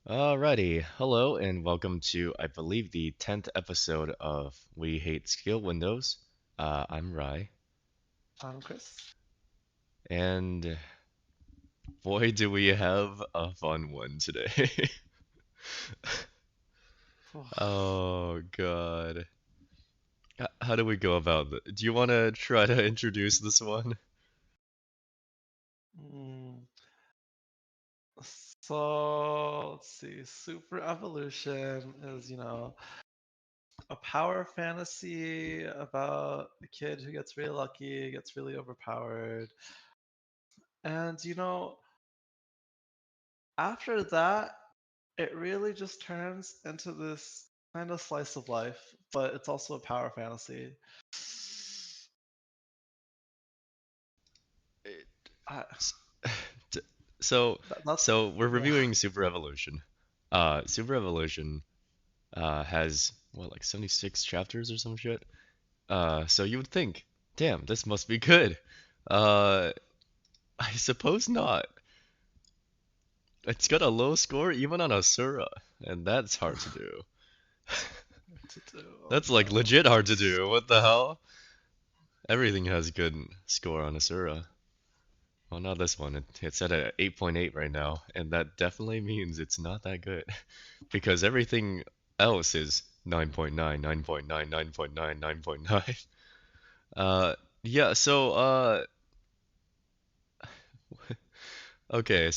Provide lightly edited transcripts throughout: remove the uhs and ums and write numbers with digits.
Alrighty, hello and welcome to, I believe, the 10th episode of We Hate Skill Windows. I'm Rai, Chris. and boy, do we have a fun one today. Oh, God. How do we go about it? Do you want to try to introduce this one? Mm, so let's see. Super evolution is, a power fantasy about a kid who gets really lucky, gets really overpowered. And, after that, it really just turns into this kind of slice of life, but it's also a power fantasy. It- I, s- d- So, that's, so we're yeah. reviewing Super Evolution. Super Evolution has what, like 76 chapters or some shit? So you would think, damn, this must be good. Uh, I suppose not. It's got a low score even on Asura, and that's hard to do. To do. Oh That's like no. legit hard to do. What the hell? Everything has good score on Asura. Well, not this one. It's at a 8.8 right now, and that definitely means it's not that good because everything else is 9.9, 9.9, 9.9, 9.9. Yeah, okay,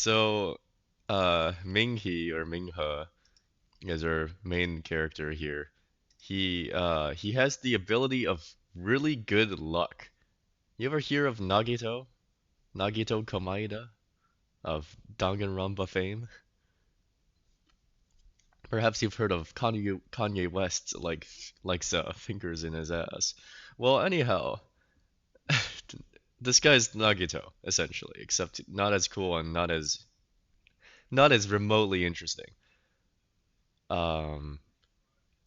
Ming-He or Ming-He is our main character here. He has the ability of really good luck. You ever hear of Nagito? Nagito Komaeda of Danganronpa fame? Perhaps you've heard of Kanye West likes fingers in his ass. Well, anyhow, this guy's Nagito essentially, except not as cool and not as remotely interesting. Um,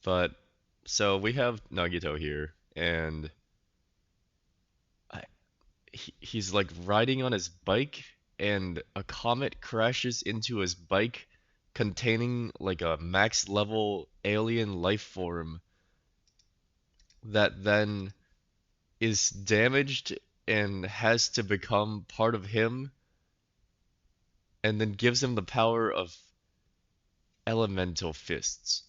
but so we have Nagito here, and I, he's like riding on his bike, and a comet crashes into his bike, containing like a max level alien life form that then is damaged and has to become part of him, and then gives him the power of elemental fists.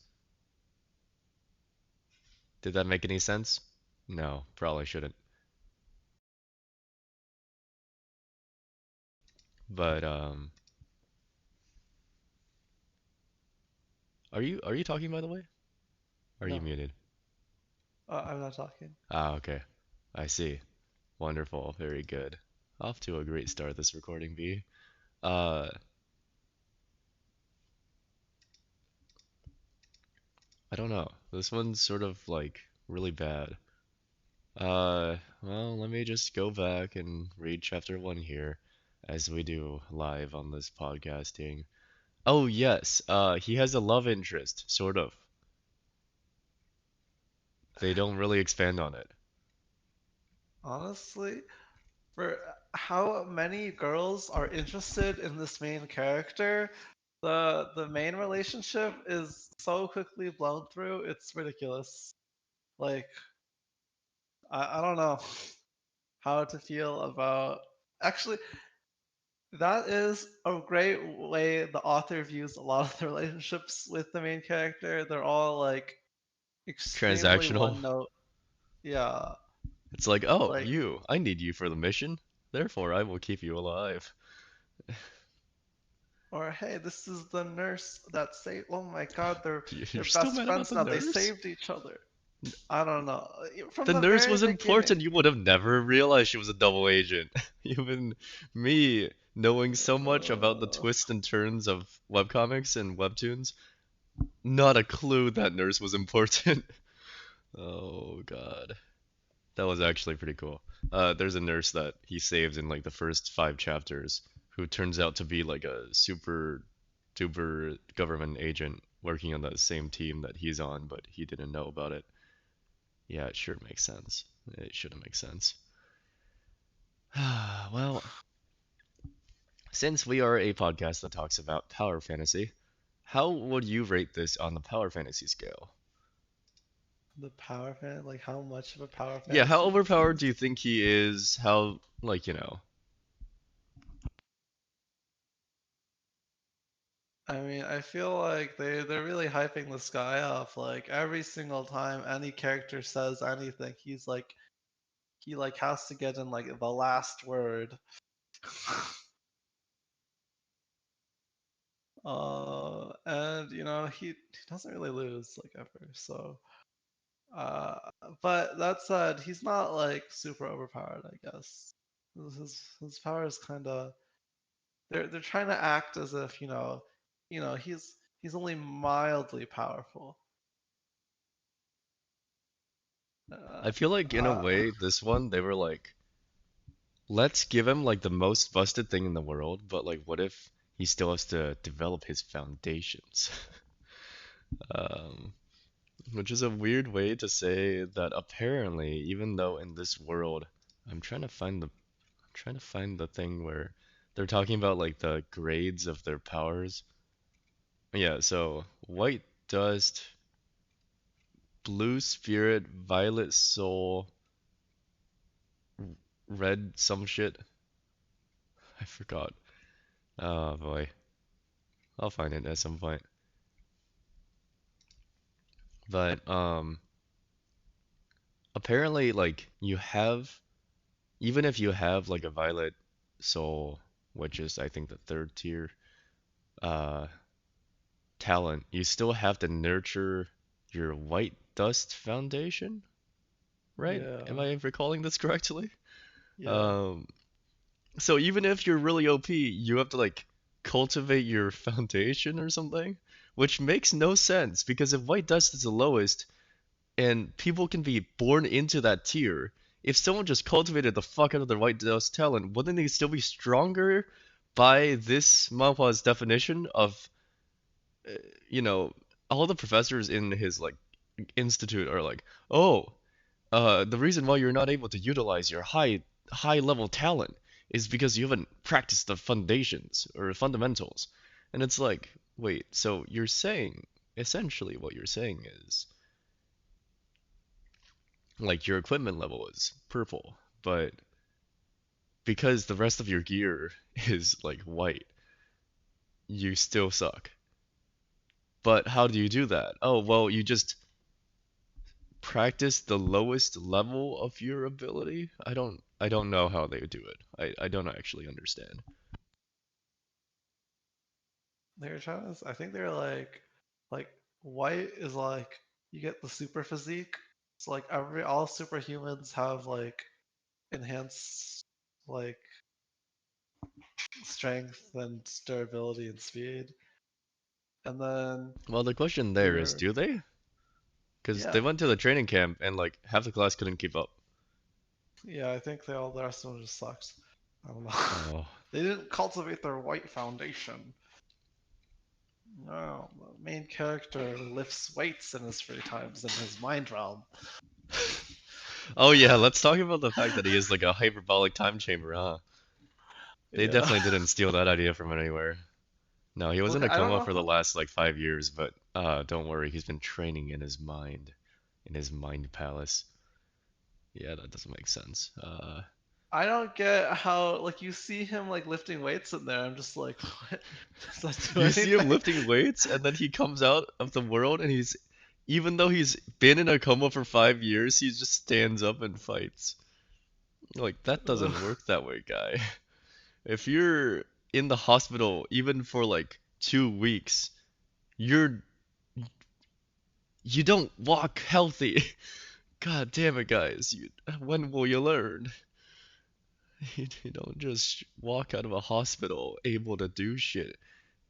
Did that make any sense? No, probably shouldn't. But are you talking by the way? Are you No, muted? I'm not talking. Ah, okay. I see. Wonderful. Very good. Off to a great start this recording, B. Uh, I don't know. This one's sort of like really bad. Well, let me just go back and read chapter one here, as we do live on this podcasting. Oh, yes. He has a love interest, sort of. They don't really expand on it. Honestly, for how many girls are interested in this main character, the main relationship is so quickly blown through, it's ridiculous. Like, I don't know how to feel about. Actually, that is a great way the author views a lot of the relationships with the main character. They're all like extremely Transactional. one note. Yeah, It's like, oh, like I need you for the mission, therefore I will keep you alive. or hey, this is the nurse that saved. Oh my God, they're You're still best mad about friends the now. They nurse? saved each other. I don't know. From The the nurse very was beginning. important. You would have never realized she was a double agent. Even me, knowing so much about the Uh, twists and turns of webcomics and webtoons, not a clue that nurse was important. Oh God, that was actually pretty cool. There's a nurse that he saved in like the first five chapters, who turns out to be like a super duper government agent working on the same team that he's on, but he didn't know about it. Yeah, it sure makes sense. It should make sense. Well, since we are a podcast that talks about power fantasy, how would you rate this on the power fantasy scale? The power fan, like how much of a power Yeah, how fantasy this overpowered do is? you think he is? How, like, I mean, I feel like they're really hyping this guy up. Like every single time any character says anything, he like has to get in like the last word. And he doesn't really lose like ever. So, uh, but that said, he's not like super overpowered. I guess his power is kind of they're trying to act as if he's only mildly powerful. Uh, I feel like in a uh, way, this one, they were like, let's give him like the most busted thing in the world, but like, what if he still has to develop his foundations? Um, which is a weird way to say that apparently, even though in this world, I'm trying to find the thing where they're talking about like the grades of their powers. Yeah, so white dust, blue spirit, violet soul, red some shit. I forgot. Oh boy. I'll find it at some point. But apparently like you have even if you have like a violet soul, which is I think the third tier uh talent, you still have to nurture your white dust foundation, right? Am yeah, I recalling this correctly? yeah. Um so even if you're really OP, you have to like cultivate your foundation or something, which makes no sense because if white dust is the lowest, and people can be born into that tier. If someone just cultivated the fuck out of their white dust talent, wouldn't they still be stronger by this manhwa's definition of, uh, you know, all the professors in his like institute are like, oh, the reason why you're not able to utilize your high level talent is because you haven't practiced the foundations or fundamentals. And it's like, wait, so you're saying essentially what you're saying is like your equipment level is purple, but because the rest of your gear is like white, you still suck. But how do you do that? Oh, well, you just practice the lowest level of your ability. I don't know how they do it. I don't actually understand. They're trying to. I think they're like white is like you get the super physique. It's like all superhumans have like enhanced like strength and durability and speed, and then Well, the question there is, your do they? Because yeah they went to the training camp and like half the class couldn't keep up. yeah. I think the rest of them just sucks. I don't know. Oh, They didn't cultivate their white foundation. No, the main character lifts weights in his free times in his mind realm. oh yeah. Let's talk about the fact that he is like a hyperbolic time chamber, huh? They Yeah. definitely didn't steal that idea from anywhere. No, he was in Look, a I don't coma know for the how. last like 5 years, but don't worry, he's been training in his mind palace. Yeah, that doesn't make sense. I don't get how like you see him like lifting weights in there. I'm just like, what? Does that do You see him anything? lifting weights, and then he comes out of the world, and even though he's been in a coma for 5 years, he just stands up and fights. Like that Ugh. doesn't work that way, guy. If you're in the hospital even for like 2 weeks, you're you don't walk healthy. God damn it, guys. When will you learn? You don't just walk out of a hospital able to do shit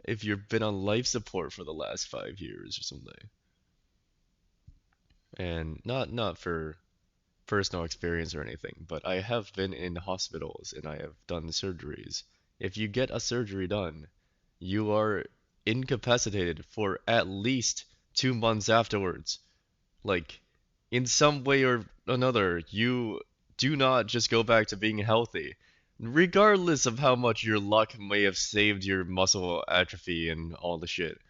if you've been on life support for the last 5 years or something. And not for personal experience or anything, but I have been in hospitals and I have done surgeries. If you get a surgery done, you are incapacitated for at least 2 months afterwards. Like, in some way or another, you do not just go back to being healthy, regardless of how much your luck may have saved your muscle atrophy and all the shit.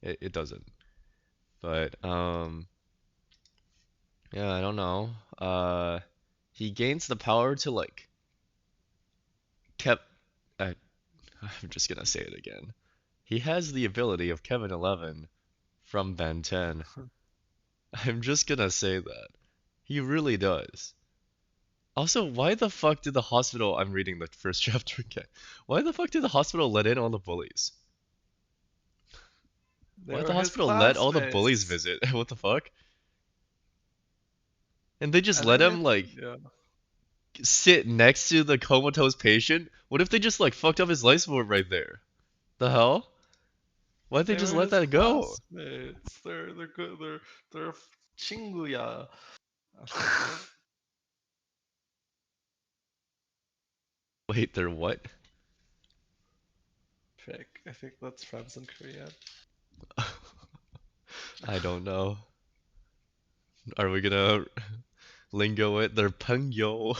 It doesn't. But yeah, I don't know. He gains the power to like kept. I, I'm just gonna say it again. He has the ability of Kevin 11 from Ben 10. I'm just gonna say that. He really does. Also, why the fuck did the hospital, I'm reading the first chapter again. Why the fuck did the hospital let in all the bullies? They Why did were the his hospital let all the bullies classmates. visit? What the fuck? And they just I let think him they, like yeah, sit next to the comatose patient? What if they just like fucked up his life support right there? The hell? Why'd they they just were let his that go? classmates. They're good. They're 친구야. Wait, they're what? Frick. I think that's friends in Korean. I don't know. Are we gonna lingo it? They're pengyo.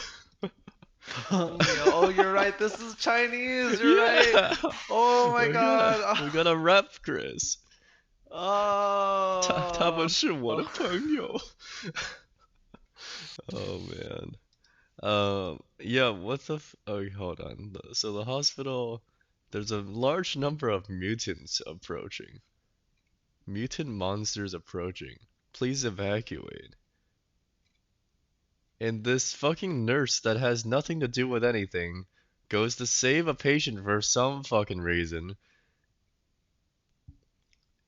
Oh, you're right. This is Chinese. You're right. Yeah, Oh my we gotta god. we gotta rep, Chris. 他们 Oh. 是我的 Oh. 朋友. Oh man. Yeah, what the oh, hold on. So the hospital, there's a large number of mutants approaching. Mutant monsters approaching. Please evacuate. And this fucking nurse that has nothing to do with anything goes to save a patient for some fucking reason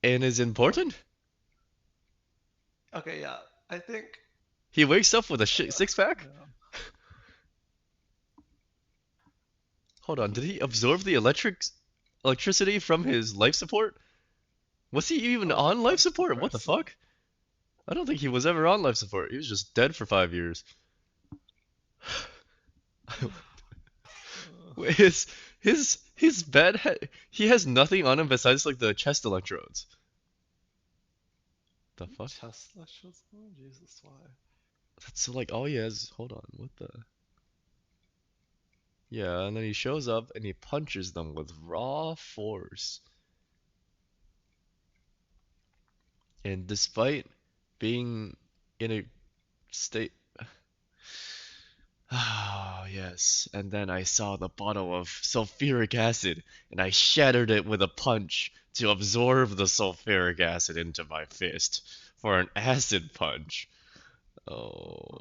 and is Well, important. okay, yeah. I think. He wakes up with a six pack? Yeah. Hold on, did he absorb the electricity from his life support? Was he even Of on life of support? What the course. fuck? I don't think he was ever on life support. He was just dead for 5 years. Uh, Wait, his bed he has nothing on him besides like the chest electrodes. The fuck? chest lectures. Oh, Jesus, why? That's like all he has. Hold on, what the? Yeah, and then he shows up and he punches them with raw force. And despite being in a state. Ah, yes. And then I saw the bottle of sulfuric acid, and I shattered it with a punch to absorb the sulfuric acid into my fist for an acid punch. Oh.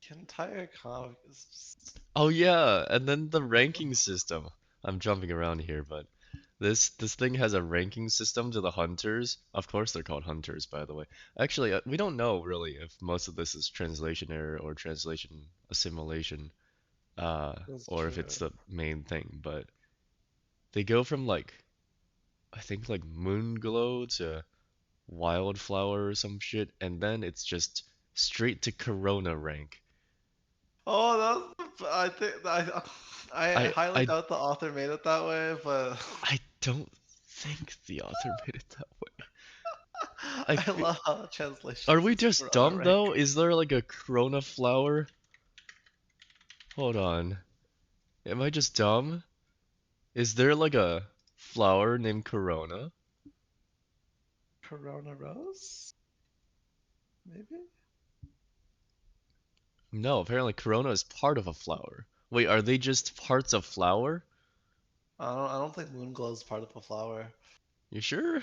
The entire comic is just. Oh yeah, and then the ranking system. I'm jumping around here, but this thing has a ranking system to the hunters. Of course they're called hunters, by the way. Actually, we don't know really if most of this is translation error or translation assimilation. That's Or if it's true. the main thing, but they go from like I think like Moonglow to Wildflower or some shit, and then it's just straight to Corona rank. Oh, that's. I think I I highly I doubt the author made it that way, but I don't think the author made it that way. I I feel, love how are translations we is just Corona dumb rank. though? Is there like a Corona flower? Hold on. Am I just dumb? Is there like a flower named Corona? Corona Rose? Maybe? No, apparently Corona is part of a flower. Wait, are they just parts of flower? I don't think Moonglow is part of a flower. You sure?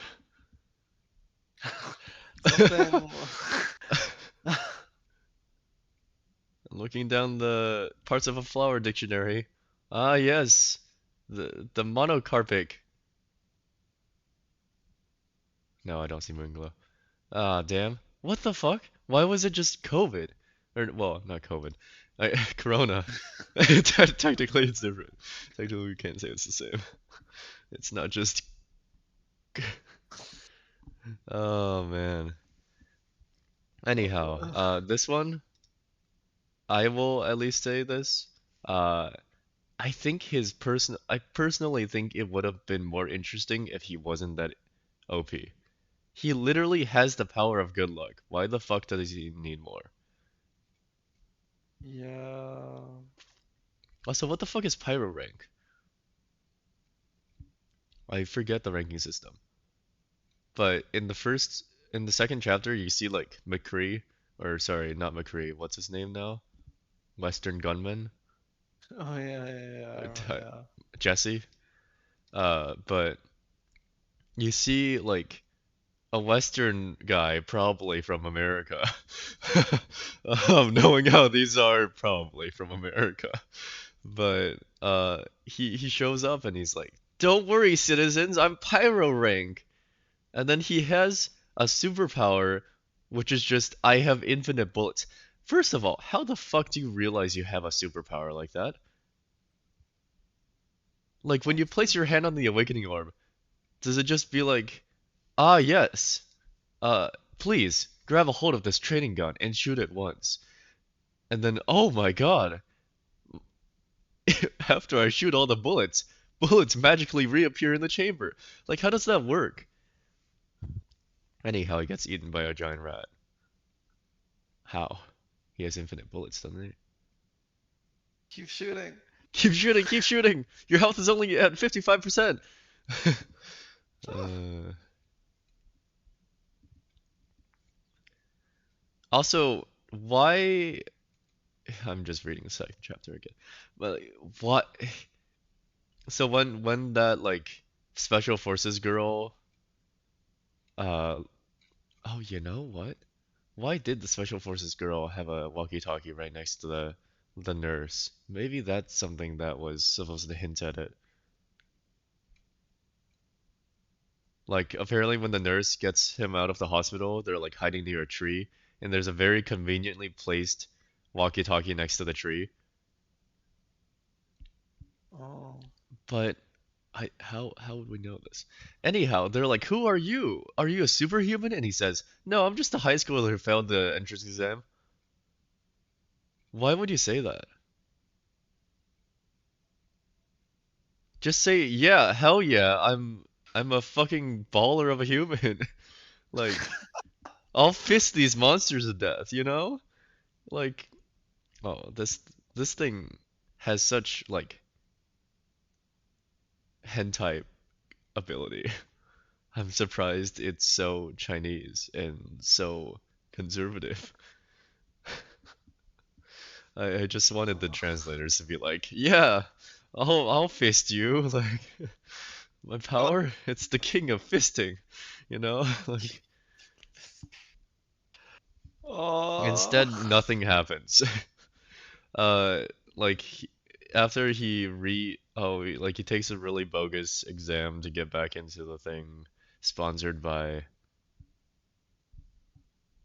Something. Looking down the parts of a flower dictionary. Ah, yes. The monocarpic. No, I don't see moonglow. Ah, damn. What the fuck? Why was it just COVID? Or, well, not COVID. Corona. Technically, it's different. Technically, we can't say it's the same. It's not just. Oh, man. Anyhow, this one, I will at least say this. Uh, I personally think it would have been more interesting if he wasn't that OP. He literally has the power of good luck. Why the fuck does he need more? Yeah. Also, what the fuck is pyro rank? I forget the ranking system. But in the second chapter, you see like McCree, or sorry, not McCree. What's his name now? Western Gunman, Oh yeah, yeah, yeah, yeah. Jesse. But you see like a Western guy, probably from America. Knowing how these are, probably from America. But he shows up and he's like, "Don't worry, citizens, I'm pyro rank." And then he has a superpower, which is just I have infinite bullets. First of all, how the fuck do you realize you have a superpower like that? Like when Well, you place your hand on the awakening orb, does it just be like, ah yes, uh, please grab a hold of this training gun and shoot it once, and then oh my god, after I shoot all the bullets, bullets magically reappear in the chamber. Like how does that work? Anyhow, he gets eaten by a giant rat. How? He has infinite bullets, doesn't he? keep shooting. Keep shooting, keep shooting. Your health is only at 55%. uh, Also, why? I'm just reading the second chapter again. But like, what? So when that like special forces girl, uh, oh, you know what? Why did the special forces girl have a walkie-talkie right next to the nurse? Maybe that's something that was supposed to hint at it. Like apparently when the nurse gets him out of the hospital, they're like hiding near a tree, and there's a very conveniently placed walkie-talkie next to the tree. Oh, But how would we know this? Anyhow, they're like, "Who are you? Are you a superhuman?" And he says, "No, I'm just a high schooler who failed the entrance exam." Why would you say that? Just say, "Yeah, hell yeah, I'm a fucking baller of a human." Like, I'll fist these monsters to death, you know? Like, oh, this thing has such like hentai ability. I'm surprised it's so Chinese and so conservative. I just wanted the translators to be like, yeah, I'll fist you. Like my power, it's the king of fisting, you know? Like oh, instead nothing happens. Uh like after he takes a really bogus exam to get back into the thing sponsored by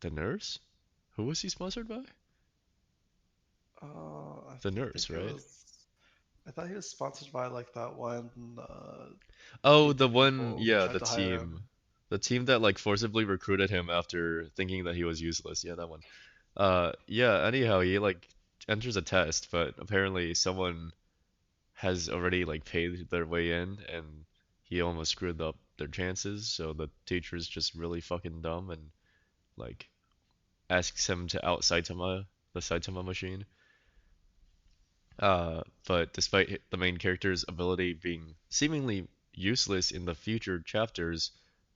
the nurse? Who was he sponsored by? I The think nurse, it right? was. I thought he was sponsored by like that one Oh, group the of one, people who yeah, tried to hire him. the team that like forcibly recruited him after thinking that he was useless. Yeah, that one. Yeah, anyhow, he like enters a test, but apparently someone has already like paid their way in and he almost screwed up their chances, so the teacher's just really fucking dumb and like asks him to out Saitama, the Saitama machine. But despite the main character's ability being seemingly useless in the future chapters,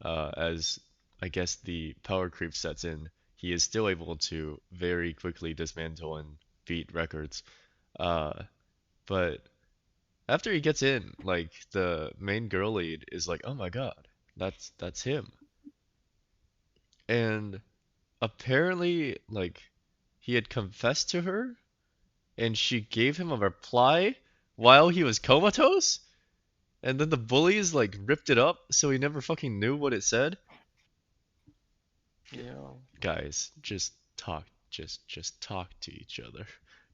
as I guess the power creep sets in, he is still able to very quickly dismantle and beat records. Uh, but after he gets in, like the main girl lead is like, "Oh my God, that's him." And apparently, like he had confessed to her, and she gave him a reply while he was comatose. And then the bullies like ripped it up so he never fucking knew what it said. Yeah. Guys, just talk, just talk to each other.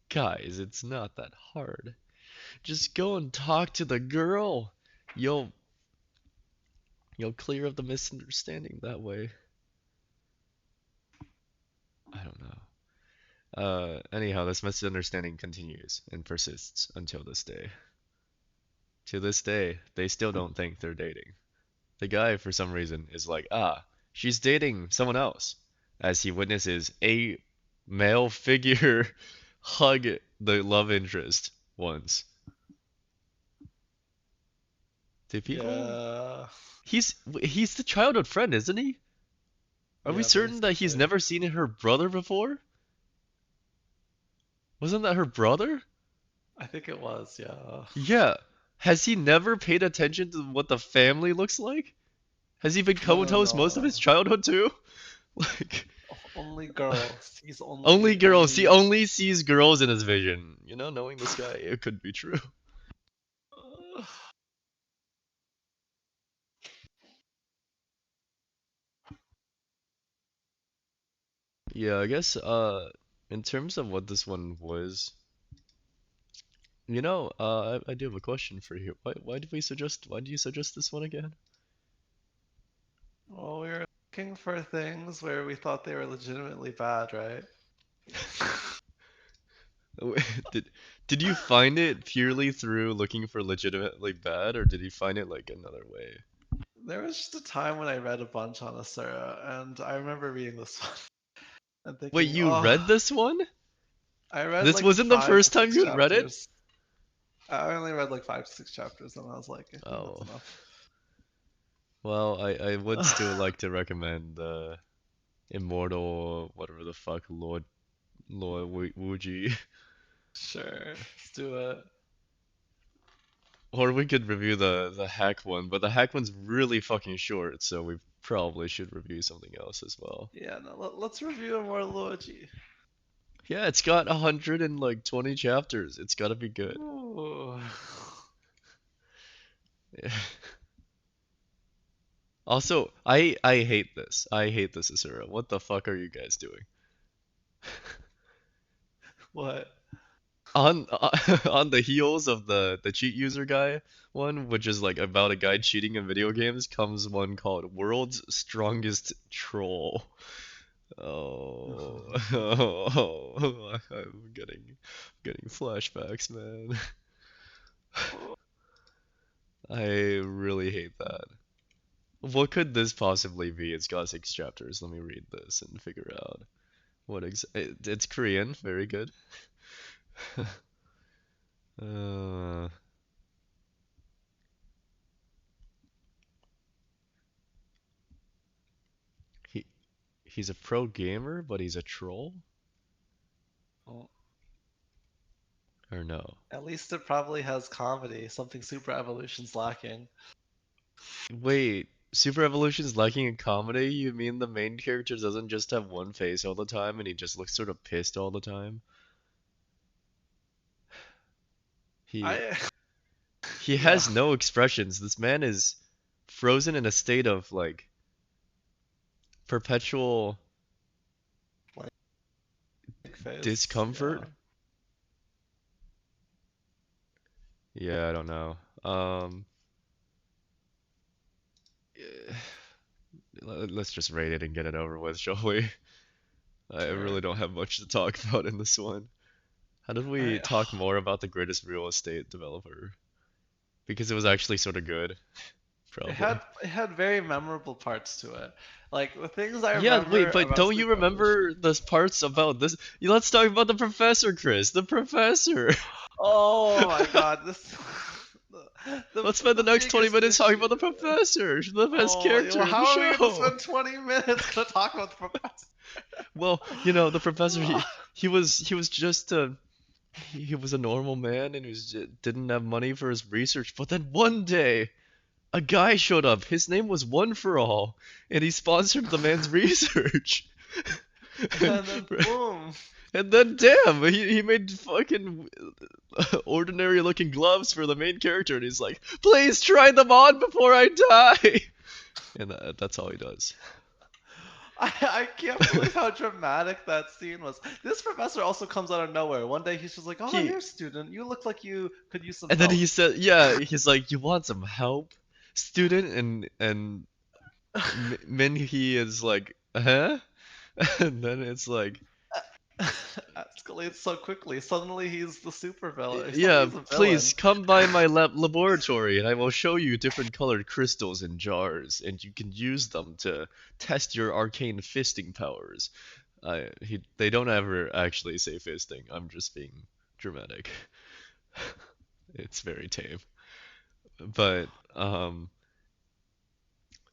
Guys, it's not that hard. Just go and talk to the girl. You'll you'll clear up the misunderstanding that way. I don't know. Anyhow, this misunderstanding continues and persists until this day. To this day, they still don't think they're dating. The guy, for some reason, is like, ah, she's dating someone else, as he witnesses a male figure hug the love interest once. Did people? Yeah. He's the childhood friend, isn't he? Are we Yeah, certain that he's basically. never seen her brother before? Wasn't that her brother? I think it was, yeah. Yeah. Has he never paid attention to what the family looks like? Has he been No, no, comatose most of his no. childhood too? Like, Only girls. He's only only, girls. He only sees girls in his vision. You know, knowing this guy, it could be true. Yeah, I guess in terms of what this one was, I do have a question for you. Why do you suggest this one again? Well, we were looking for things where we thought they were legitimately bad, right? Did did you find it purely through looking for legitimately bad, or did you find it like another way? There was just a time when I read a bunch on Asura, and I remember reading this one and Wait, thinking, you read oh, this one? I read This like wasn't the five to first time six you had read it? chapters. I only read like 5 to 6 chapters, and I was like, I think that's Oh, enough. well, I would still like to recommend Immortal, whatever the fuck, Lord Wuji. Sure, let's do it. Or we could review the hack one, but the hack one's really fucking short, so we probably should review something else as well. Yeah, no, let's review a more Logi. Yeah, it's got 120 chapters. It's gotta be good. Ooh. Yeah. Also, I hate this. I hate this, Asura. What the fuck are you guys doing? What? On on the heels of the cheat user guy one, which is like about a guy cheating in video games, comes one called World's Strongest Troll. Oh, I'm getting flashbacks, man. I really hate that. What could this possibly be? It's got 6 chapters. Let me read this and figure out it's Korean. Very good. Uh, he he's a pro gamer, but he's a troll, Well, or no? at least it probably has comedy, something Super Evolution's lacking. Wait, Super Evolution's lacking in comedy? You mean the main character doesn't just have one face all the time and he just looks sort of pissed all the time? He I, he yeah, has no expressions. This man is frozen in a state of like perpetual like face, discomfort. yeah. Yeah, I don't know. Let's just rate it and get it over with, shall we? I Sure. really don't have much to talk about in this one. How did we I, talk more about the greatest real estate developer? Because it was actually sort of good, it probably. had it had very memorable parts to it. Like the things I Yeah, wait, remember but about don't you Super Evolution. remember the parts about this? Let's talk about the professor, Chris. The professor. Oh my God, this the Let's spend the the next 20 biggest minutes talking issue. about the professor, the best Oh, character well, in the how are we gonna show. spend 20 minutes gonna talk about the professor? Well, the professor he was just he was a normal man and didn't have money for his research. But then one day, a guy showed up. His name was One for All, and he sponsored the man's research. And, And then boom. and then, damn, he made fucking ordinary looking gloves for the main character, and he's like, please try them on before I die. And that's all he does. I can't believe how dramatic that scene was. This professor also comes out of nowhere. One day he's just like, "Oh, He you're a student. You look like you could use some and then help." he said, yeah, he's like, you want some help, student? And Min he is like, huh? And then it's like, Escalates so quickly. Suddenly he's the super villain. Suddenly yeah, he's a please villain. come by my laboratory and I will show you different colored crystals in jars, and you can use them to test your arcane fisting powers. They don't ever actually say fisting. I'm just being dramatic. It's very tame. But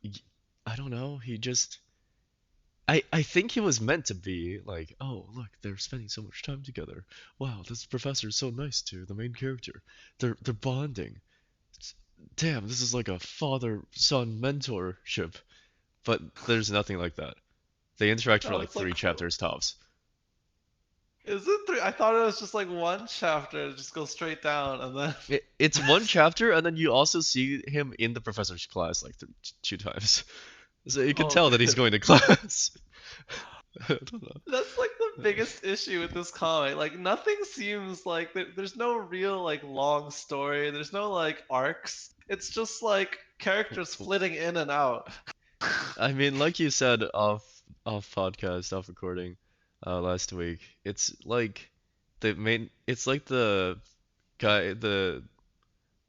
y- I don't know. I think he was meant to be like, oh, look, they're spending so much time together. Wow, this professor's so nice to the main character. They're bonding. It's- Damn, this is like a father-son mentorship. But there's nothing like that. They interact for No, like it's like, three chapters tops. is it three? I thought it was just like one chapter. It just goes straight down, and then It's one chapter, and then you also see him in the professor's class like two times. So you can oh, tell that he's good. going to class. I don't That's like the know. biggest issue with this comic. Like nothing seems like there's no real like long story. There's no like arcs. It's just like characters flitting in and out. I mean, like you said off podcast, off recording, last week, it's like the guy, the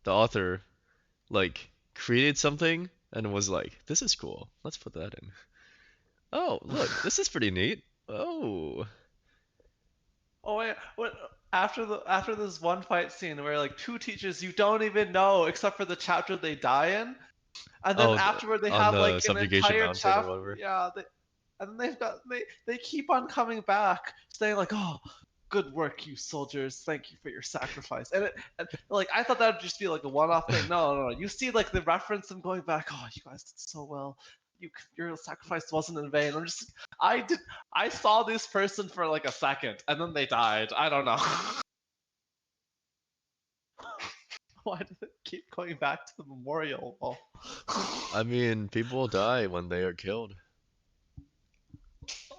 author, like created something and was like, this is cool. Let's put that in. Oh, look, this is pretty neat. Oh, Oh wait, what? After this one fight scene where like two teachers you don't even know except for the chapter they die in, and then afterward they on have the like an subjugation entire mountain or chapter. whatever. Yeah, and then they keep on coming back, saying like, "Oh, good work, you soldiers! Thank you for your sacrifice." And like I thought that would just be like a one-off thing. No, no, no. You see like the reference them going back. Oh, you guys did so well. Your sacrifice wasn't in vain. I did I saw this person for like a second and then they died. I don't know. Why did it keep going back to the memorial wall? I mean, people die when they are killed.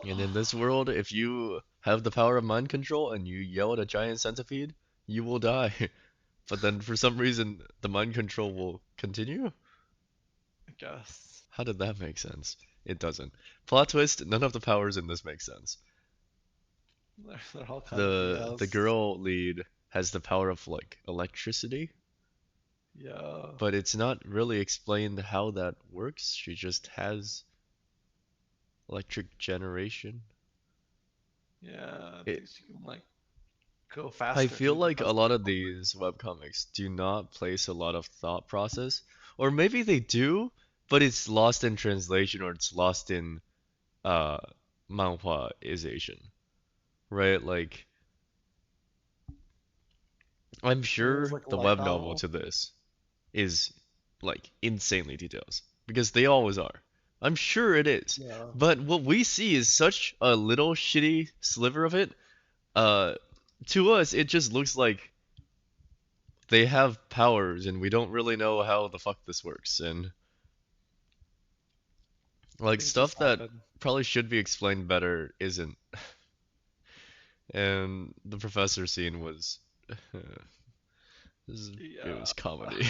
And in this world, if you have the power of mind control and you yell at a giant centipede, you will die. But then for some reason, the mind control will continue? I guess. How did that make sense? It doesn't. Plot twist, none of the powers in this make sense. They're all kind of The BS. girl lead has the power of like electricity, Yeah. but it's not really explained how that works. She just has electric generation. Yeah. I It think she can like go I faster feel through like a because lot of these webcomics do not place a lot of thought process, or maybe they do, but it's lost in translation or it's lost in uh manhwaization, right? Like I'm it was sure like a the light web novel novel. to this is like insanely details because they always are. I'm sure it is. Yeah. But what we see is such a little shitty sliver of it. Uh, to us, it just looks like they have powers and we don't really know how the fuck this works. And like Things just stuff that happen. probably should be explained better isn't. And the professor scene was, it Yeah. was comedy.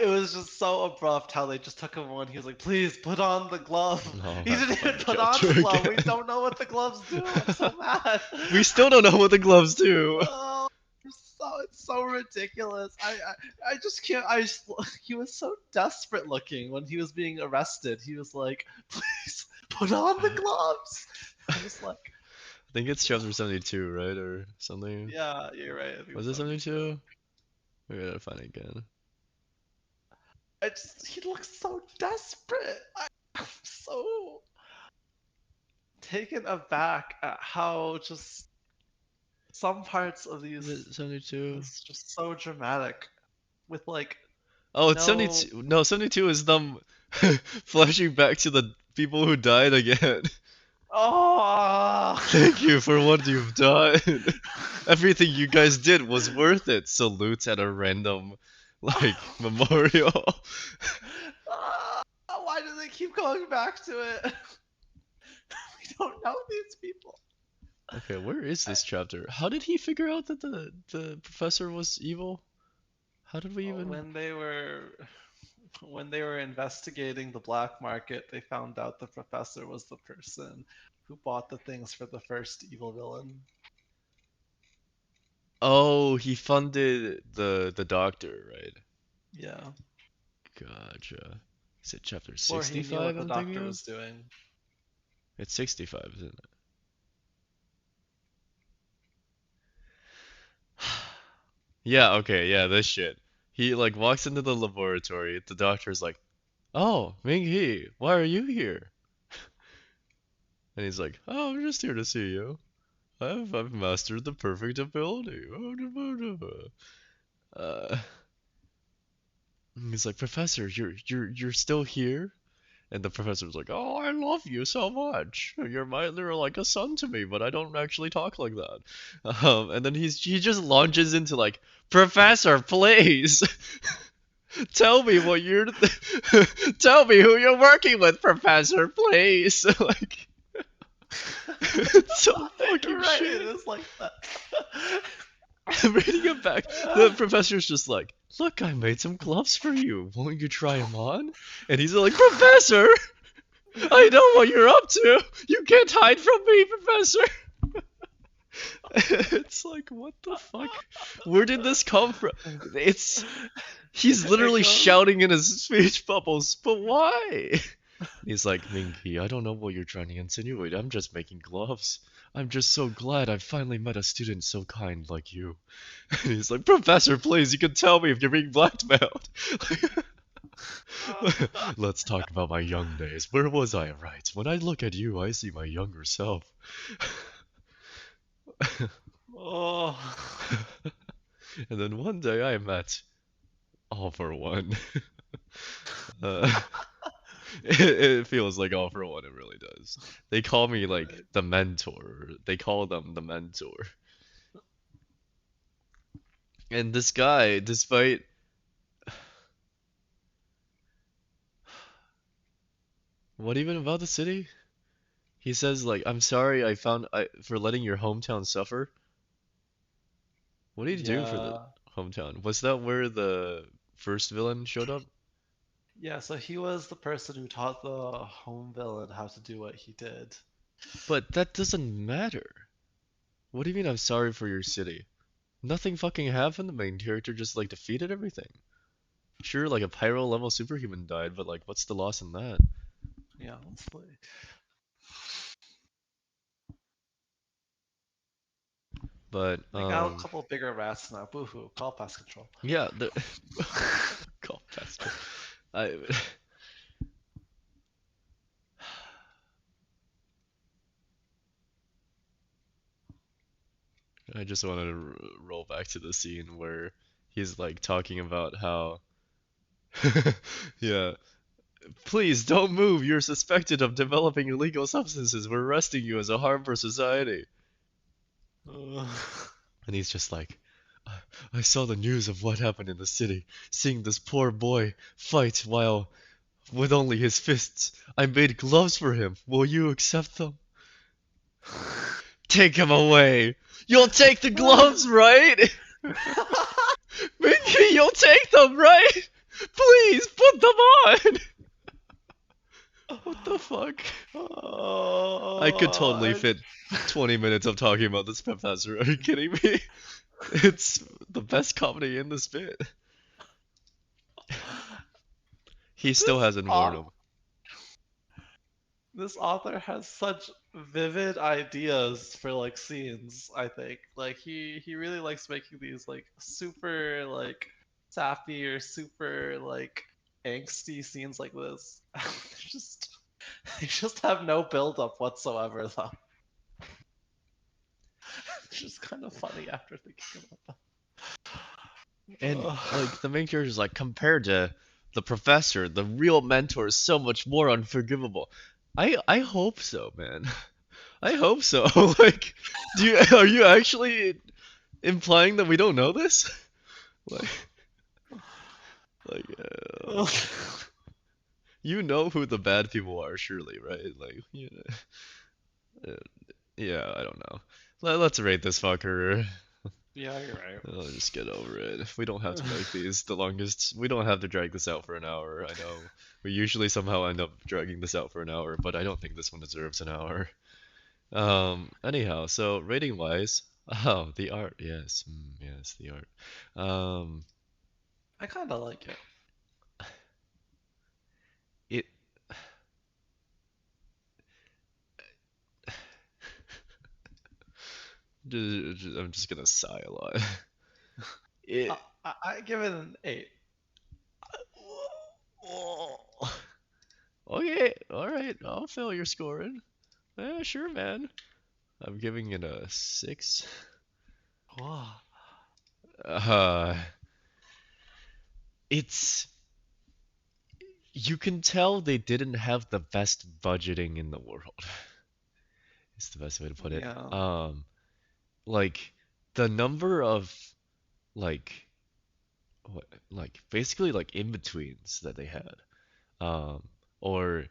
It was just so abrupt how they just took him on. He was like, "Please put on the glove." Oh, He that didn't even fucking put on chapter the glove. We again. don't know what the gloves do. I'm so mad. We still don't know what the gloves do. Oh, it's so ridiculous. I just can't. He was so desperate looking when he was being arrested. He was like, "Please put on the I gloves." I'm just like, think it's chapter 72, right? Or something. yeah, you're right. I think Was it's it 72. 72? We gotta find it again. He looks so desperate. I'm so taken aback at how just some parts of Is these it 72? is just so dramatic with like Oh, it's no 72. No, 72 is them flashing back to the people who died again. oh Thank you for what you've done. Everything you guys did was worth it. Salutes at a random, like, memorial. Ah, why do they keep going back to it? We don't know these people. Okay, where is I, this chapter? How did he figure out that the professor was evil? How did we even? when they were investigating the black market, they found out the professor was the person who bought the things for the first evil villain. Oh, he funded the doctor, right? Yeah, Gotcha. Is it chapter or he knew what 65 the I'm thinking doctor of? was doing. It's 65, isn't it? Yeah, okay, yeah, this shit. He like walks into the laboratory. The doctor's like, "Oh, Ming-Hee, why are you here?" And he's like, "Oh, I'm just here to see you. I've mastered the perfect ability." Uh, he's like, "Professor, you're still here?" And the professor's like, "Oh, I love you so much. You're like a son to me, but I don't actually talk like that." And then he just launches into like, "Professor, please tell me what you're tell me who you're working with, Professor, please." Like, it's so You're fucking right, it shit. is like that. I'm reading it back. The professor's just like, "Look, I made some gloves for you. Won't you try them on?" And he's like, "Professor, I know what you're up to. You can't hide from me, Professor." It's like, what the fuck? Where did this come from? It's He's It literally goes. shouting in his speech bubbles, but why? He's like, "Minky, I don't know what you're trying to insinuate. I'm just making gloves. I'm just so glad I finally met a student so kind like you." And he's like, "Professor, please, you can tell me if you're being blackmailed." "Let's talk about my young days. Where was I, right? When I look at you, I see my younger self." Oh. And then one day I met All for One. Uh, it feels like All for One, it really does. They call me like Right. the mentor. They call them the mentor. And this guy, despite what even about the city? He says like, "I'm sorry for letting your hometown suffer." What did he do for the Yeah. hometown? Was that where the first villain showed up? Yeah, so he was the person who taught the home villain how to do what he did. But that doesn't matter. What do you mean I'm sorry for your city? Nothing fucking happened. The main character just like defeated everything. Sure, like a pyro level superhuman died, but like, what's the loss in that? Yeah, honestly. But They got a couple bigger rats now. Boohoo. Call pest control. yeah, the call Pascal. I I just wanted to roll back to the scene where he's like talking about how yeah, "Please don't move. You're suspected of developing illegal substances. We're arresting you as a harm for society." Uh, And he's just like, I saw the news of what happened in the city, seeing this poor boy fight while with only his fists. I made gloves for him. Will you accept them?" "Take him away. You'll take the gloves, right?" "Mickey, you'll take them, right? Please put them on." What the fuck? I could totally oh, fit 20 minutes of talking about this professor. Are you kidding me? It's the best comedy in this bit. He still this hasn't warned au- him. this author has such vivid ideas for like scenes, I think. Like he really likes making these like super like sappy or super like angsty scenes like this. just they just have no build up whatsoever though. It's just kind of funny after thinking about And that. like the main character is like, compared to the professor, the real mentor is so much more unforgivable. I hope so, man. I hope so. Like, are you actually implying that we don't know this? Like, like, you know who the bad people are, surely, right? Like, uh, yeah, I don't know. Let's rate this fucker. Yeah, you're right. I'll just get over it. We don't have to make these the longest. We don't have to drag this out for an hour. I know we usually somehow end up dragging this out for an hour, but I don't think this one deserves an hour. Anyhow, so rating wise, oh, the art, yes, yes, the art. Um, I kind of like it. it, I'm just gonna sigh a lot. Uh, It. I give it an 8. Okay, all right. I'll fill your scoring. Yeah, sure, man. I'm giving it a 6. Whoa. Uh, it's you can tell they didn't have the best budgeting in the world. Is the best way to put it. Yeah. Like the number of like basically like in-betweens that they had. Um, or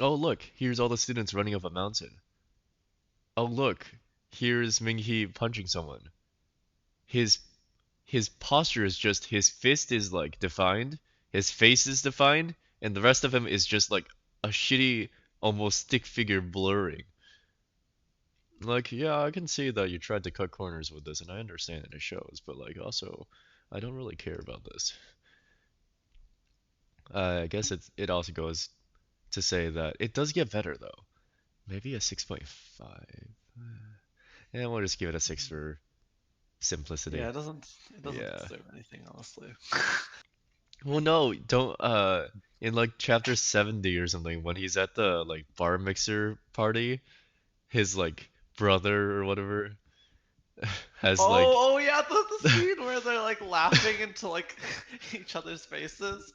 oh look, here's all the students running up a mountain. Oh look, here's Minghee punching someone. His his posture is just his fist is like defined, his face is defined, and the rest of him is just like a shitty, almost stick figure blurring. Like, yeah, I can see that you tried to cut corners with this, and I understand it shows, but like also, I don't really care about this. I guess it also goes to say that it does get better though. Maybe a 6.5. And we'll just give it a 6 for simplicity. Yeah, it doesn't Yeah. deserve anything, honestly. Well, no, don't in like chapter 70 or something when he's at the like bar mixer party, his like brother or whatever has like Oh, yeah, the scene where they're like laughing into like each other's faces.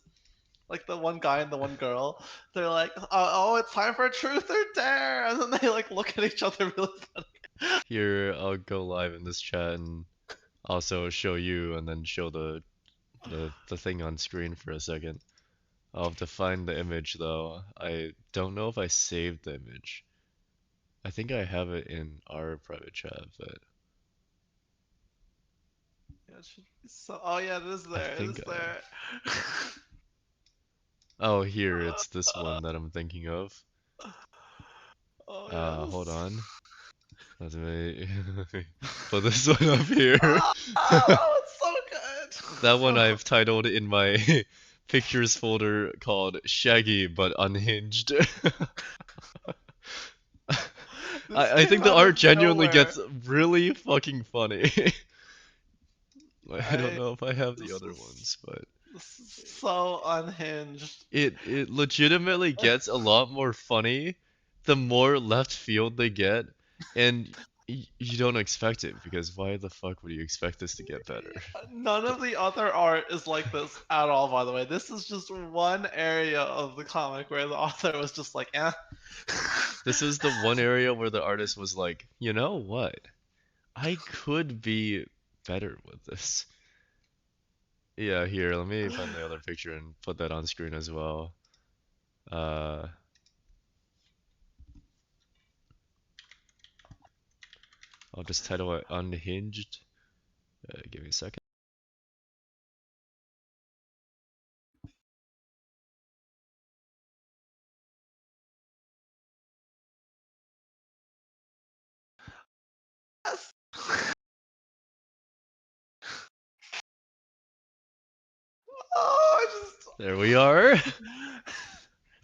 Like the one guy and the one girl. They're like, oh, it's time for truth or dare. And then they like look at each other really funny. here I'll go live in this chat and also show you and then show the thing on screen for a second. I'll have to find the image though. I don't know if I saved the image. I think I have it in our private chat, but Yeah, it should be so. Oh yeah, it is I there. It think is there. oh here it's this one that I'm thinking of. Oh Hold yes. on. Let me put this one up here. Oh, it's so good. That one So I've titled in my pictures folder called Shaggy but Unhinged. this I came think the out art of genuinely nowhere. gets really fucking funny. I don't I know if I have the this other is ones, but this is so unhinged. it legitimately gets a lot more funny the more left field they get, and you don't expect it because why the fuck would you expect this to get better? None The- of the other art is like this at all, by the way. This is just one area of the comic where the author was just like, eh. This is the one area where the artist was like, you know what? I could be better with this. Yeah, here, let me find the other picture and put that on screen as well. Uh, I'll just title it Unhinged. Give me a second. Yes. Oh, There we are.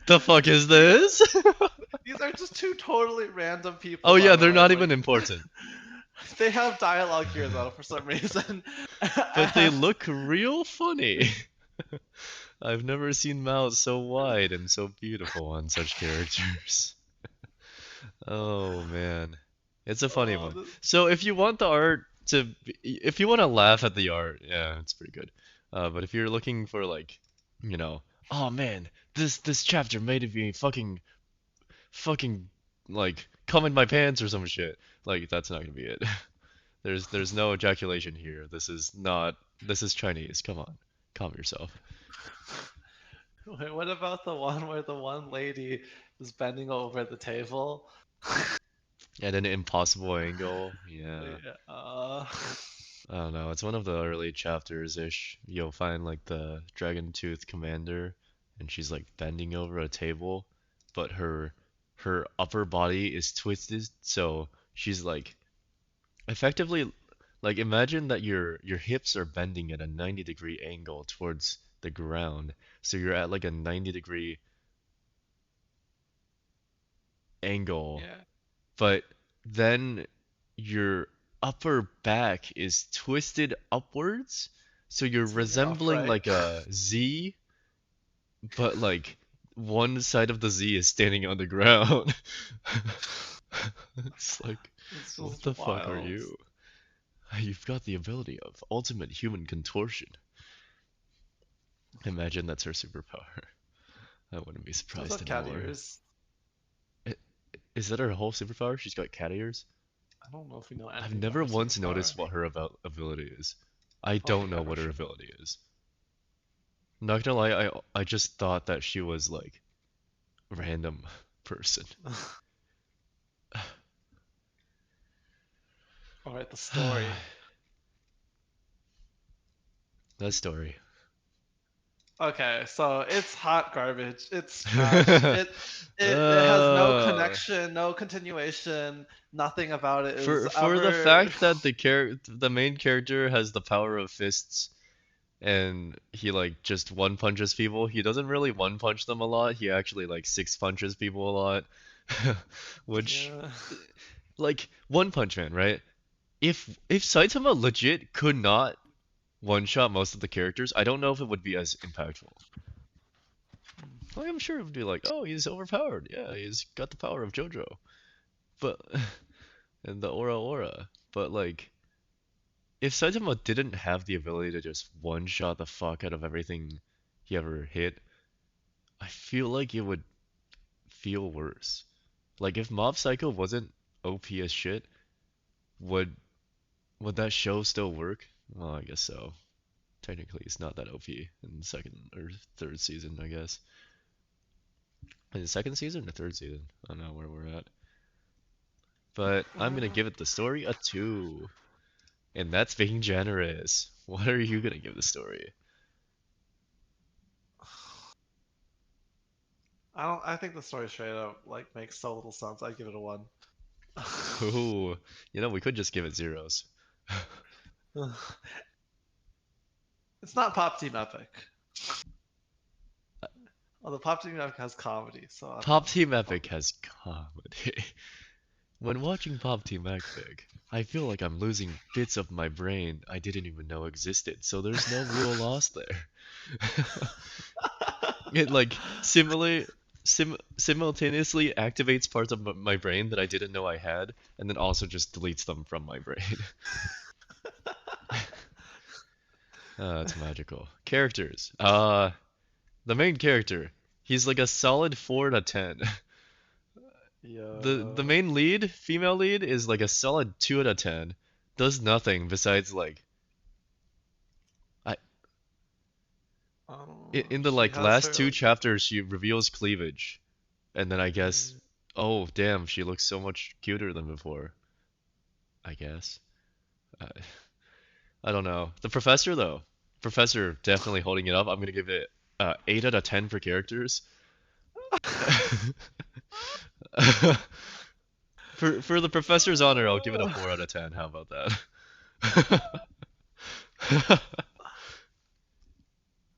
The fuck is these this? these are just two totally random people, Oh by yeah, the they're way. not Like even important, they have dialogue here though for some reason. but they And look real funny. I've never seen mouths so wide and so beautiful on such characters. Oh man, it's a funny oh, one. So if you want the art to, if you want to laugh at the art, yeah, it's pretty good. But if you're looking for like, you know, oh man, this chapter made me fucking like come in my pants or some shit, like that's not gonna be it. There's no ejaculation here. This is not. This is Chinese. Come on, calm yourself. wait, what about the one where the one lady is bending over the table? At an impossible angle. Yeah. Yeah, I don't know. It's one of the early chapters ish. You'll find like the Dragon Tooth commander, and she's like bending over a table, but her upper body is twisted, so she's like effectively like imagine that your hips are bending at a 90-degree angle towards the ground. So you're at like a 90-degree angle, yeah. but then you're upper back is twisted upwards, so you're Sitting resembling upright. like a Z, but like one side of the Z is standing on the ground. It's like, It's what just the fuck are wild. you? You've got the ability of ultimate human contortion. Imagine that's her superpower. I wouldn't be She does surprised have cat anymore. ears. I- Is that her whole superpower? She's got cat ears? I don't know if we know I've anything about never her once superpower. noticed what her ability is. I Oh don't yeah, know for what her sure. ability is. Not gonna lie, I just thought that she was like random person. All right, the story. That story. Okay, so it's hot garbage. It's trash. It has no uh, connection, no continuation. Nothing about it is for the ever. fact that the main character has the power of fists and he like just one punches people, he doesn't really one punch them a lot. He actually like six punches people a lot. Which Yeah. like One Punch Man, right? If Saitama legit could not one shot most of the characters, I don't know if it would be as impactful. Like I'm sure it would be like, oh, he's overpowered. Yeah, he's got the power of JoJo, but and the aura aura. But like, if Saitama didn't have the ability to just one shot the fuck out of everything he ever hit, I feel like it would feel worse. Like if Mob Psycho wasn't OP as shit, would would that show still work? Well, I guess so. Technically, it's not that OP in the second or third season, I guess. In the second season or third season? I don't know where we're at. But I'm gonna give it the story a 2. And that's being generous. What are you gonna give the story? I don't. I think the story straight up like makes so little sense. I'd give it a one. Ooh, we could just give it zeros. It's not Pop Team Epic. Although Pop Team Epic has comedy, so I don't Pop know. Team I'll Epic has comedy. When watching Pop Team Epic, I feel like I'm losing bits of my brain I didn't even know existed, so there's no real loss there. It like simultaneously activates parts of my brain that I didn't know I had, and then also just deletes them from my brain. It's magical. Characters. The main character. He's like a solid 4 out of 10. The Yeah. main lead, female lead, is like a solid 2 out of 10. Does nothing besides like I in the She like has last her two like. chapters she reveals cleavage, and then I guess, Mm, oh damn, she looks so much cuter than before. I guess. I, I don't know. The professor though. Professor definitely holding it up. I'm gonna give it 8 out of 10 for characters. For the professor's honor, I'll give it a 4 out of 10. How about that?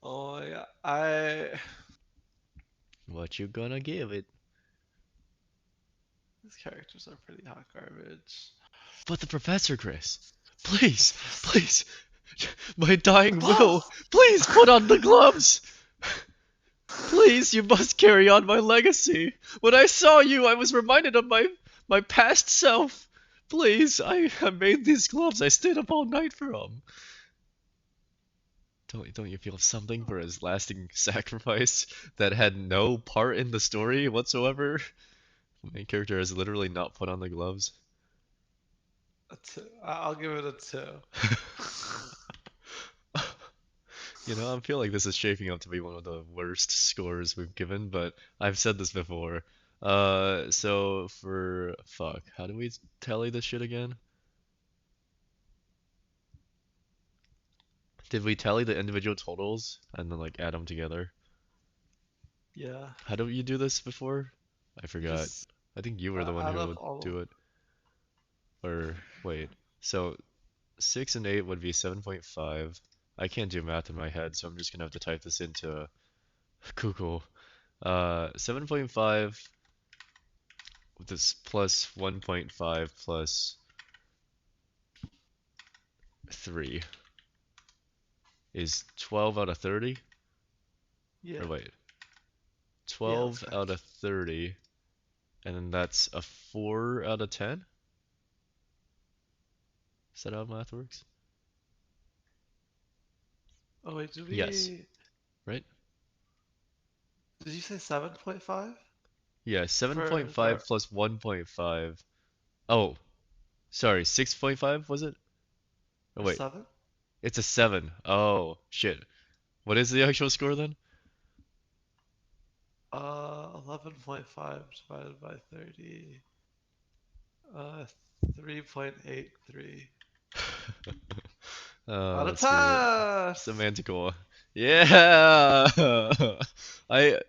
Oh yeah, I. What you gonna give it? These characters are pretty hot garbage. But the professor, Chris. Please, please. My The dying will. gloves. Please put on the gloves. Please, you must carry on my legacy. When I saw you, I was reminded of my past self. Please, I made these gloves. I stayed up all night for them. Don't you feel something for his lasting sacrifice that had no part in the story whatsoever? The main character has literally not put on the gloves. A two. I'll give it a two. I feel like this is shaping up to be one of the worst scores we've given, but I've said this before. So for fuck, how do we tally this shit again? Did we tally the individual totals and then like add them together? Yeah. How do you do this before? I You forgot. just I think you were the one add who up would all. do it. Or wait. So 6 and 8 would be 7.5. I can't do math in my head, so I'm just gonna have to type this into Google. 7.5 this plus 1.5 plus 3 is 12 out of 30. Yeah. Or wait, Yeah, that's 12 out correct. of 30, and then that's a 4 out of 10. Is that how math works? Oh wait, Yes, right? did you say 7.5 Yeah, for 7.5 the plus 1.5. Oh, sorry, 6.5 was it? Oh for wait, 7? it's a 7. Oh, shit. What is the actual score then? 11.5 divided by 30. 3.83. Out of Let's do it. 10! Semantical. Yeah. I,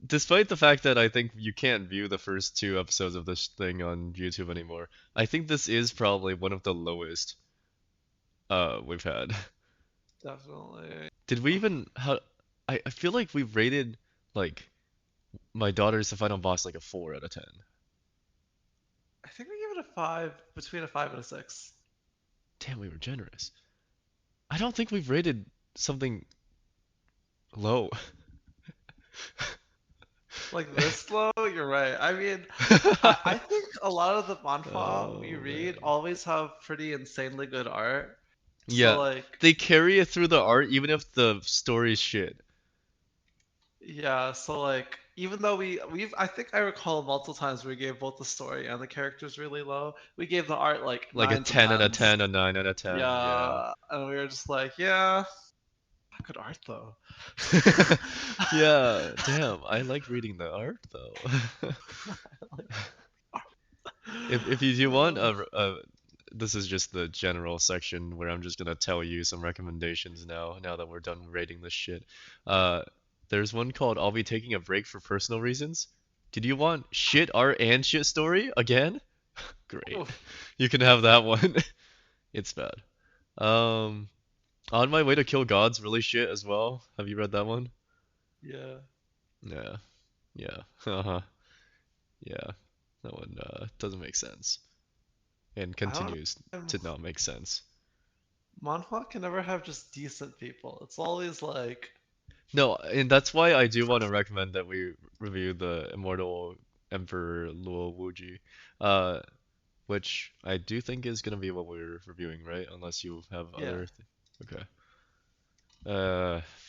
despite the fact that I think you can't view the first 2 episodes of this thing on YouTube anymore, I think this is probably one of the lowest we've had. Definitely. Did we even how I feel like we rated like my daughter's the final boss like a 4 out of 10. I think we give it a 5, between a 5 and a 6. Damn, we were generous. I don't think we've rated something low. Like this low, you're right. I mean, I think a lot of the manhwa we Oh read man. always have pretty insanely good art. So Yeah, like, they carry it through the art even if the story's shit. yeah, so like even though we've I think I recall multiple times we gave both the story and the characters really low. We gave the art like Like a nines and 10 out of tens. 10, a 9 out of 10, yeah. Yeah, and we were just like, yeah, good art though. Yeah, damn, I like reading the art though. Like, If you do want uh, this is just the general section where I'm just gonna tell you some recommendations now that we're done rating this shit. Uh, there's one called I'll Be Taking a Break for Personal Reasons. Did you want shit art and shit story again? Great. oof, You can have that one. It's bad. Um, On My Way to Kill God's really shit as well. Have you read that one? yeah. Yeah. Yeah. Uh-huh. Yeah. That one doesn't make sense and I don't continues know. to not make sense. Manhwa can never have just decent people. It's always like, No, and that's why I do want to recommend that we review the Immortal Emperor Luo Wuji, uh, which I do think is gonna be what we're reviewing, right? Unless you have yeah, other th Okay.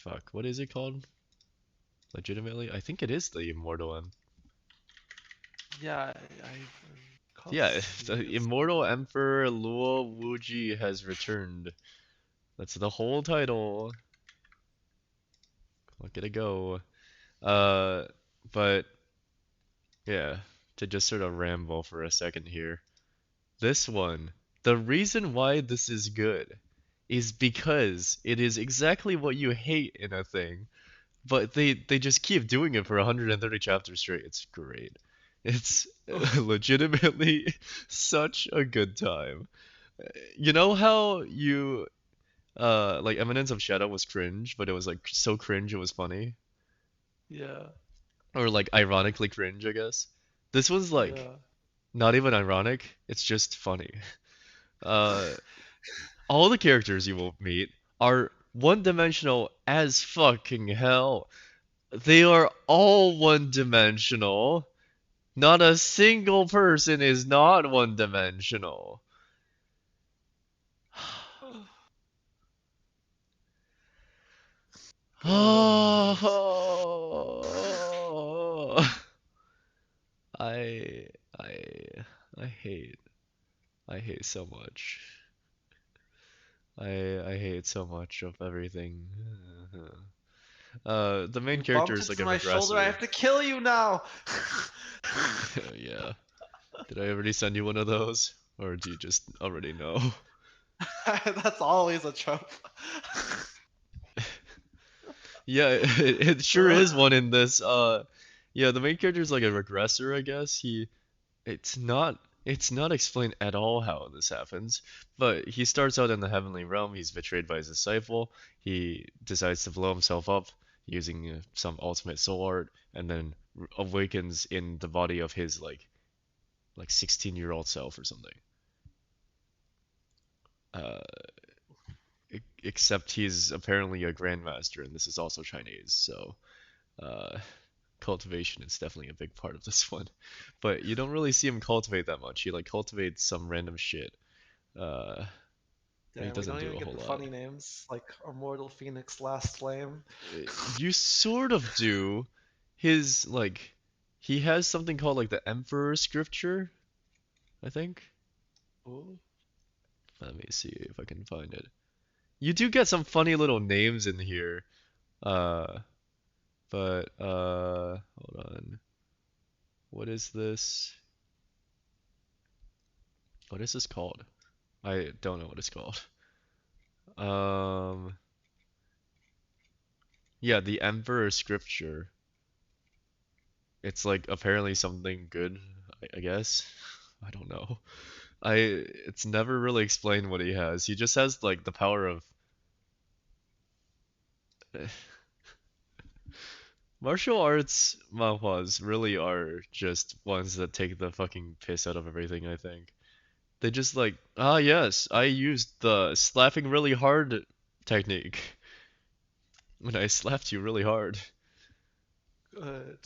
Fuck, what is it called? Legitimately? I think it is the Immortal M. yeah. I can't Yeah, see the it. Immortal Emperor Luo Wuji has returned. That's the whole title. Look at it go. Uh, but yeah, to just sort of ramble for a second here. This one, the reason why this is good is because it is exactly what you hate in a thing, but they just keep doing it for 130 chapters straight. It's great. It's legitimately such a good time. You know how you like Eminence of Shadow was cringe, but it was like so cringe it was funny, Yeah, or like ironically cringe, I guess. This was like yeah. not even ironic, it's just funny. Uh all the characters you will meet are one-dimensional as fucking hell. They are all one-dimensional. Not a single person is not one-dimensional. Good. Oh, I, I, I hate, I hate so much. I hate so much of everything. The main You character bumped is like into a my shoulder. I regressor. have to kill you now. Yeah. Did I already send you one of those? Or do you just already know? That's always a trope. Yeah, it sure Uh, is one in this. Yeah, the main character is like a regressor, I guess. It's not explained at all how this happens, but he starts out in the heavenly realm. He's betrayed by his disciple. He decides to blow himself up using some ultimate soul art, and then awakens in the body of his like 16-year-old self or something. Uh, except he's apparently a grandmaster, and this is also Chinese, so uh, cultivation is definitely a big part of this one. But you don't really see him cultivate that much. He like cultivates some random shit. Uh, but he Damn, we doesn't don't do even a get whole the lot. funny names like Immortal Phoenix Last Flame. You sort of do. His like he has something called like the Emperor Scripture, I think. Ooh, Let me see if I can find it. You do get some funny little names in here. Uh, but hold on. What is this? What is this called? I don't know what it's called. Um, yeah, the Emperor Scripture. It's like apparently something good, I guess. I don't know. It's never really explained what he has. He just has like the power of martial arts manhwas really are just ones that take the fucking piss out of everything, I think. They just like, ah yes, I used the slapping really hard technique when I slapped you really hard. good.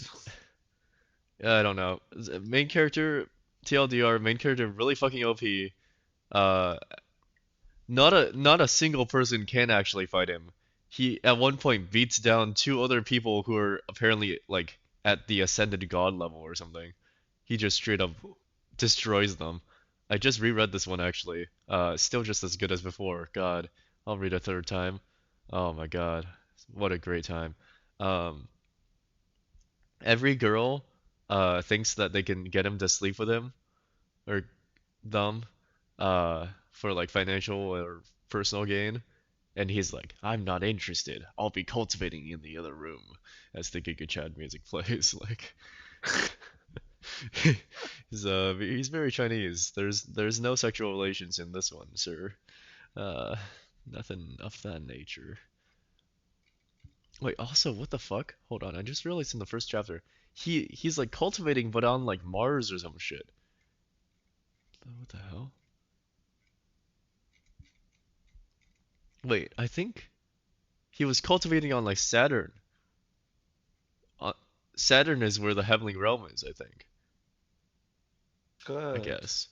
I don't know. Main character, TLDR, main character really fucking OP. Uh, not a single person can actually fight him. He at one point beats down two other people who are apparently like at the ascended god level or something. He just straight up destroys them. I just reread this one actually. Still just as good as before. God, I'll read a third time. Oh my God, what a great time. Um, every girl thinks that they can get him to sleep with him or them for like financial or personal gain. And he's like, I'm not interested. I'll be cultivating in the other room as the Giga Chad music plays. Like he's very Chinese. There's no sexual relations in this one, sir. Uh nothing of that nature. Wait, also what the fuck? Hold on, I just realized in the first chapter he's like cultivating but on like Mars or some shit. What the hell? Wait, I think he was cultivating on like Saturn. Uh, Saturn is where the heavenly realm is, I think. I Good. guess.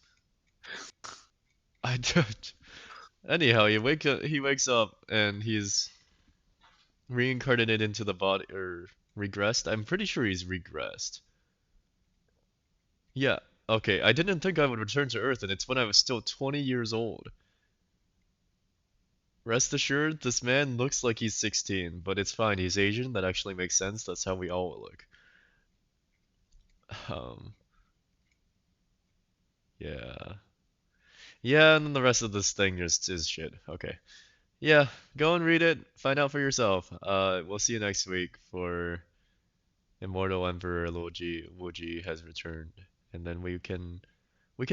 I don't. Anyhow, he wakes up and he's reincarnated into the body or regressed. I'm pretty sure he's regressed. Yeah. Okay, I didn't think I would return to Earth, and it's when I was still 20 years old. Rest assured, this man looks like he's 16, but it's fine. He's Asian. That actually makes sense. That's how we all look. Um, yeah. Yeah, and then the rest of this thing just is shit. Okay. Yeah, go and read it. Find out for yourself. We'll see you next week for Immortal Emperor Luoji has returned, and then we can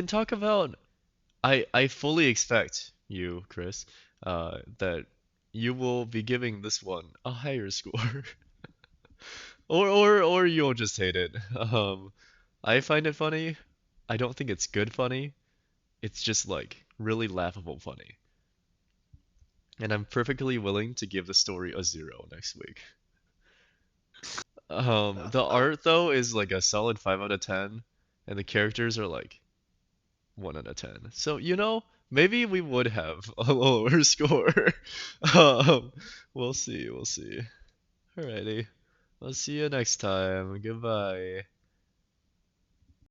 talk about. I fully expect you, Chris, that you will be giving this one a higher score, or you'll just hate it. I find it funny. I don't think it's good funny. It's just like really laughable funny, and I'm perfectly willing to give the story a 0 next week. The Uh, art though is like a solid 5 out of 10, and the characters are like 1 out of 10. So, maybe we would have a lower score. Um, we'll see, we'll see. Alrighty. I'll see you next time. Goodbye.